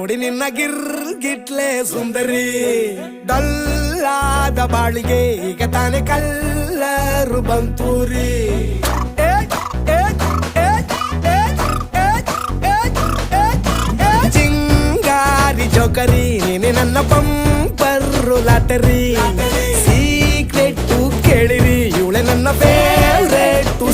ನೋಡಿ ನಿನ್ನ ಗಿರ್ಗಿಟ್ಲೆ ಸುಂದರಿ ಡಲ್ಲಾದ ಬಾಳಿಗೆ ಈಗ ತಾನೆ ಕಲ್ಲರು ಬಂತೂರಿ ಚಿಂಗಾರಿ ಜೋಕರಿ ನೀನೆ ನನ್ನ